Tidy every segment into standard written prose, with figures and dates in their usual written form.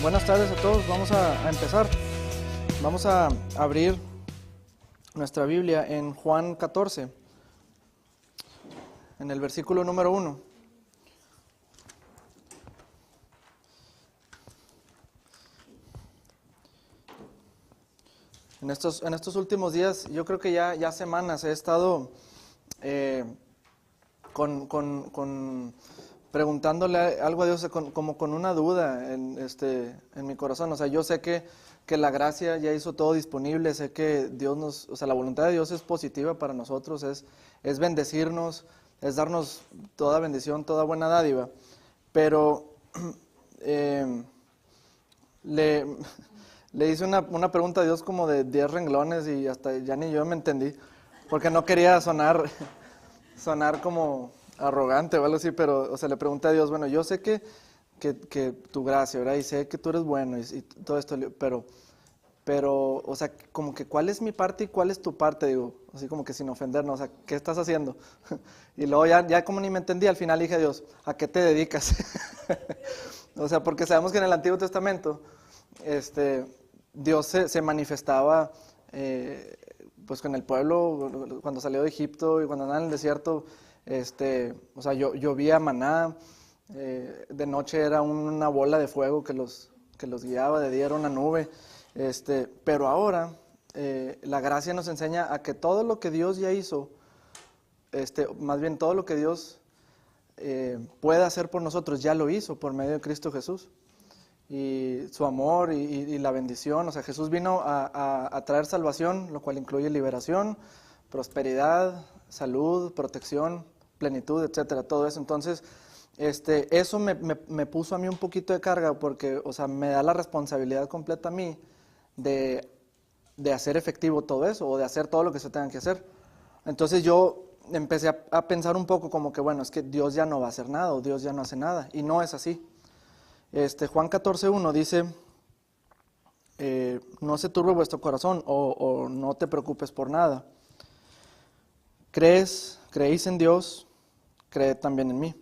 Buenas tardes a todos, vamos a empezar. Vamos a abrir nuestra Biblia en Juan 14, en el versículo número 1. En estos últimos días, yo creo que ya semanas, he estado preguntándole algo a Dios, como con una duda en mi corazón. O sea, yo sé que la gracia ya hizo todo disponible, sé que Dios la voluntad de Dios es positiva para nosotros, es bendecirnos, es darnos toda bendición, toda buena dádiva. Pero le hice una pregunta a Dios como de 10 renglones y hasta ya ni yo me entendí, porque no quería sonar como arrogante o algo así, pero, le pregunté a Dios, bueno, yo sé que tu gracia, ¿verdad? Y sé que tú eres bueno y todo esto, pero, como que ¿cuál es mi parte y cuál es tu parte? Digo, así como que sin ofendernos, ¿qué estás haciendo? Y luego ya como ni me entendí, al final dije a Dios, ¿a qué te dedicas? Porque sabemos que en el Antiguo Testamento, Dios se manifestaba, pues con el pueblo, cuando salió de Egipto y cuando andaba en el desierto, llovía maná, de noche era una bola de fuego que los guiaba, de día era una nube, pero ahora la gracia nos enseña a que todo lo que Dios ya hizo, más bien todo lo que Dios puede hacer por nosotros, ya lo hizo por medio de Cristo Jesús. Y su amor y la bendición, Jesús vino a traer salvación, lo cual incluye liberación, prosperidad, salud, protección, plenitud, etcétera, todo eso. Entonces, eso me puso a mí un poquito de carga porque, me da la responsabilidad completa a mí de hacer efectivo todo eso o de hacer todo lo que se tenga que hacer. Entonces yo empecé a pensar un poco como que, bueno, es que Dios ya no va a hacer nada o Dios ya no hace nada, y no es así. Juan 14:1 dice, no se turbe vuestro corazón o no te preocupes por nada. Creéis en Dios, creed también en mí.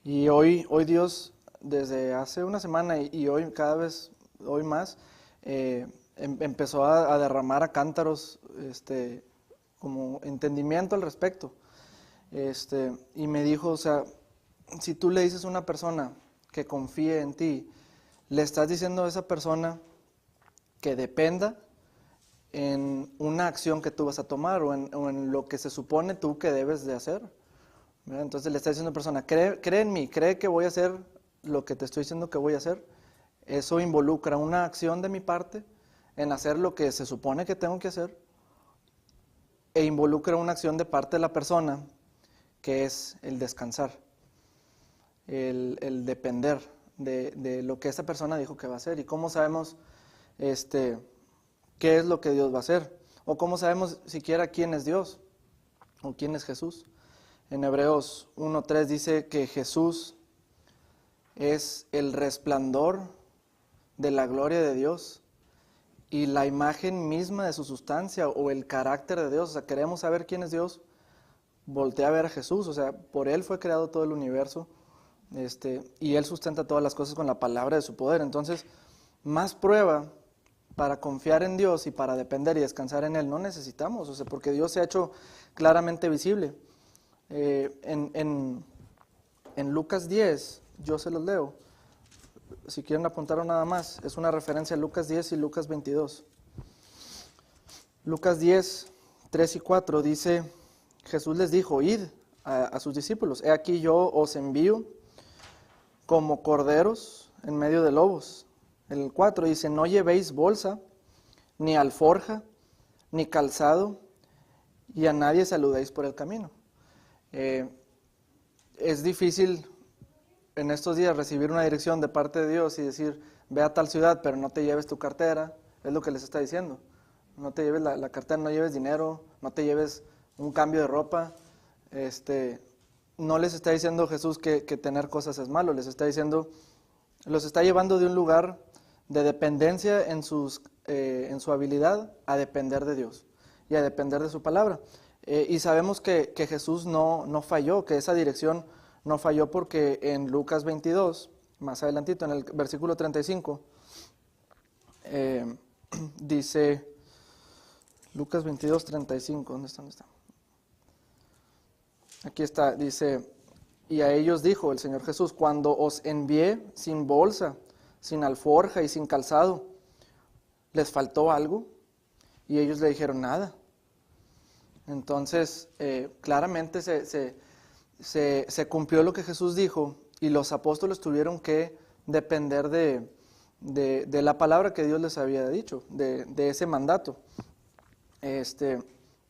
Y hoy Dios, desde hace una semana y hoy hoy más, empezó a derramar a cántaros como entendimiento al respecto. Y me dijo, si tú le dices a una persona que confíe en ti, le estás diciendo a esa persona que dependa en una acción que tú vas a tomar o en lo que se supone tú que debes de hacer, ¿verdad? Entonces le estás diciendo a una persona, cree en mí, cree que voy a hacer lo que te estoy diciendo que voy a hacer. Eso involucra una acción de mi parte en hacer lo que se supone que tengo que hacer, e involucra una acción de parte de la persona que es el descansar, el depender de lo que esa persona dijo que va a hacer. ¿Y cómo sabemos qué es lo que Dios va a hacer? ¿O cómo sabemos siquiera quién es Dios o quién es Jesús? En Hebreos 1:3 dice que Jesús es el resplandor de la gloria de Dios y la imagen misma de su sustancia o el carácter de Dios. Queremos saber quién es Dios, voltea a ver a Jesús. Por Él fue creado todo el universo, y Él sustenta todas las cosas con la palabra de su poder. Entonces, más prueba para confiar en Dios y para depender y descansar en Él no necesitamos, porque Dios se ha hecho claramente visible. En Lucas 10, yo se los leo, si quieren apuntar nada más, es una referencia a Lucas 10 y Lucas 22. Lucas 10, 3 y 4 dice, Jesús les dijo, id a sus discípulos, he aquí yo os envío como corderos en medio de lobos. El 4 dice, no llevéis bolsa, ni alforja, ni calzado, y a nadie saludéis por el camino. Es difícil en estos días recibir una dirección de parte de Dios y decir, ve a tal ciudad, pero no te lleves tu cartera. Es lo que les está diciendo. No te lleves la cartera, no lleves dinero, no te lleves un cambio de ropa. No les está diciendo Jesús que tener cosas es malo, les está diciendo, los está llevando de un lugar de dependencia en su habilidad a depender de Dios y a depender de su palabra. Y sabemos que Jesús no falló, que esa dirección no falló, porque en Lucas 22, más adelantito, en el versículo 35, dice, Lucas 22, 35, ¿dónde está? Aquí está, dice, y a ellos dijo el Señor Jesús, cuando os envié sin bolsa, sin alforja y sin calzado, ¿les faltó algo? Y ellos le dijeron, nada. Entonces, claramente se cumplió lo que Jesús dijo y los apóstoles tuvieron que depender de la palabra que Dios les había dicho, de ese mandato.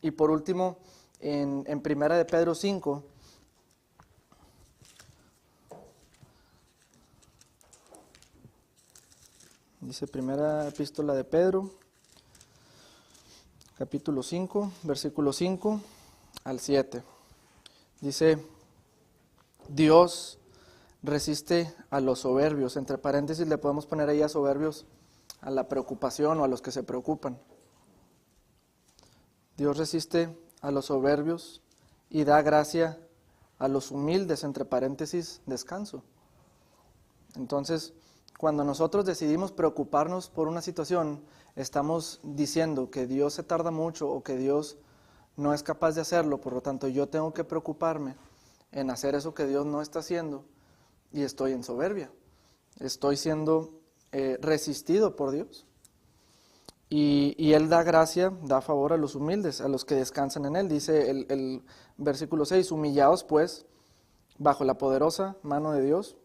Y por último, en Primera de Pedro 5, dice Primera Epístola de Pedro, capítulo 5, versículo 5 al 7. Dice, Dios resiste a los soberbios. Entre paréntesis le podemos poner ahí a soberbios a la preocupación o a los que se preocupan. Dios resiste a los soberbios y da gracia a los humildes, entre paréntesis, descanso. Entonces, cuando nosotros decidimos preocuparnos por una situación, estamos diciendo que Dios se tarda mucho o que Dios no es capaz de hacerlo, por lo tanto yo tengo que preocuparme en hacer eso que Dios no está haciendo y estoy en soberbia. Estoy siendo resistido por Dios. Y Él da gracia, da favor a los humildes, a los que descansan en Él. Dice el versículo 6, humillaos pues bajo la poderosa mano de Dios,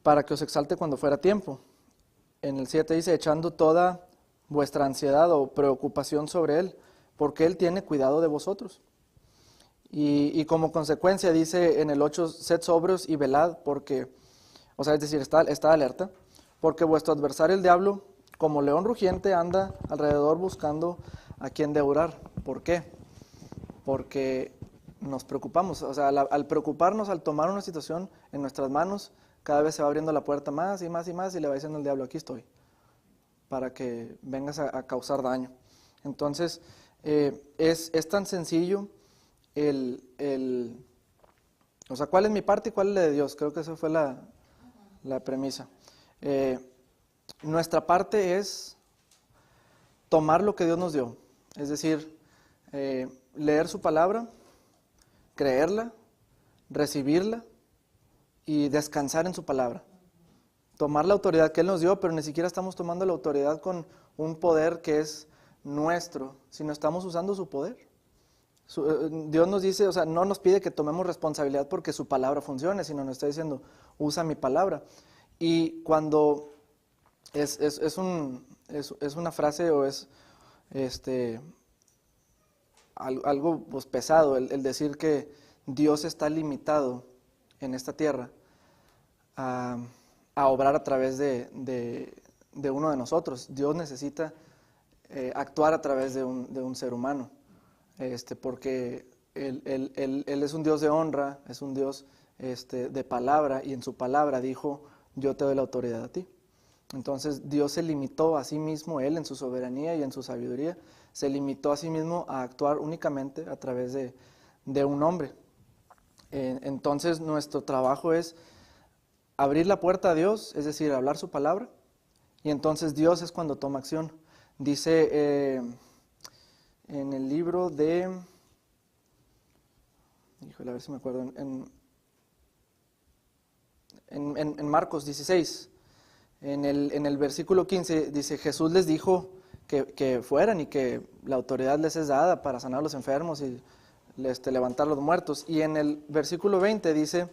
para que os exalte cuando fuera tiempo. En el 7 dice, echando toda vuestra ansiedad o preocupación sobre Él, porque Él tiene cuidado de vosotros. Y como consecuencia dice en el 8, sed sobrios y velad, porque, o sea, es decir, está alerta, porque vuestro adversario el diablo, como león rugiente, anda alrededor buscando a quien devorar. ¿Por qué? Porque nos preocupamos, o sea, al preocuparnos, al tomar una situación en nuestras manos, cada vez se va abriendo la puerta más y más y más y le va diciendo al diablo, aquí estoy, para que vengas a causar daño. Entonces, es tan sencillo o sea, ¿cuál es mi parte y cuál es la de Dios? Creo que esa fue la premisa. Nuestra parte es tomar lo que Dios nos dio, es decir, leer su palabra, creerla, recibirla y descansar en su palabra. Tomar la autoridad que Él nos dio, pero ni siquiera estamos tomando la autoridad con un poder que es nuestro, sino estamos usando su poder. Dios nos dice, o sea, no nos pide que tomemos responsabilidad porque su palabra funcione, sino nos está diciendo, usa mi palabra. Y cuando es una frase o es algo pues, pesado el decir que Dios está limitado en esta tierra a obrar a través de uno de nosotros. Dios necesita actuar a través de un ser humano, porque él es un Dios de honra, es un Dios de palabra, y en su palabra dijo, yo te doy la autoridad a ti. Entonces Dios se limitó a sí mismo, Él en su soberanía y en su sabiduría, se limitó a sí mismo a actuar únicamente a través de un hombre. Entonces nuestro trabajo es abrir la puerta a Dios, es decir, hablar su palabra, y entonces Dios es cuando toma acción. Dice en el libro de, híjole, a ver si me acuerdo, en Marcos 16, en el versículo 15, dice, Jesús les dijo que fueran y que la autoridad les es dada para sanar a los enfermos y levantar a los muertos. Y en el versículo 20 dice,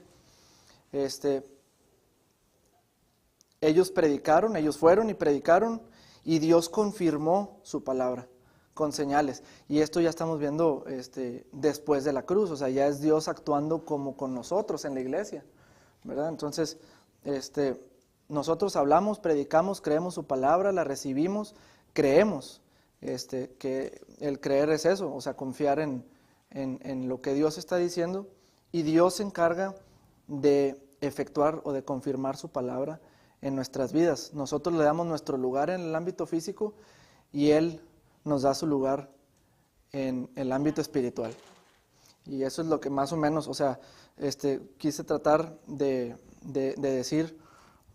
ellos predicaron, ellos fueron y predicaron, y Dios confirmó su palabra con señales. Y esto ya estamos viendo después de la cruz, o sea, ya es Dios actuando como con nosotros en la iglesia, ¿verdad? Entonces, nosotros hablamos, predicamos, creemos su palabra, la recibimos, creemos, que el creer es eso, o sea, confiar en lo que Dios está diciendo, y Dios se encarga de efectuar o de confirmar su palabra en nuestras vidas. Nosotros le damos nuestro lugar en el ámbito físico y Él nos da su lugar en el ámbito espiritual. Y eso es lo que más o menos, o sea, quise tratar de de decir,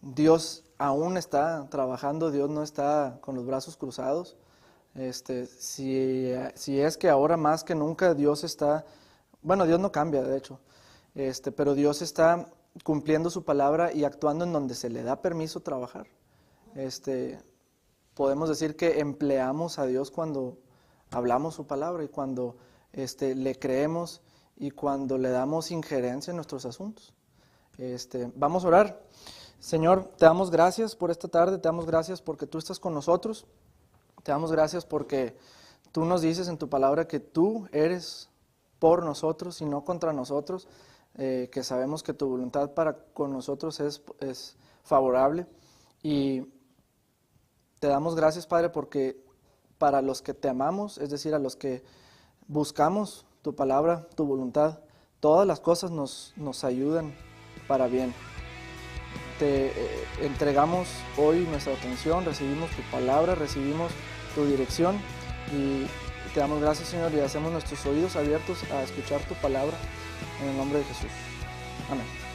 Dios aún está trabajando, Dios no está con los brazos cruzados. Si es que ahora más que nunca Dios está, bueno, Dios no cambia, de hecho, pero Dios está cumpliendo su palabra y actuando en donde se le da permiso trabajar. Podemos decir que empleamos a Dios cuando hablamos su palabra y cuando le creemos y cuando le damos injerencia en nuestros asuntos. Vamos a orar. Señor, te damos gracias por esta tarde, te damos gracias porque tú estás con nosotros, te damos gracias porque tú nos dices en tu palabra que tú eres por nosotros y no contra nosotros, que sabemos que tu voluntad para con nosotros es favorable, y te damos gracias, Padre, porque para los que te amamos, es decir, a los que buscamos tu palabra, tu voluntad, todas las cosas nos ayudan para bien. Te entregamos hoy nuestra atención, recibimos tu palabra, recibimos tu dirección y te damos gracias, Señor, y hacemos nuestros oídos abiertos a escuchar tu palabra en el nombre de Jesús. Amén.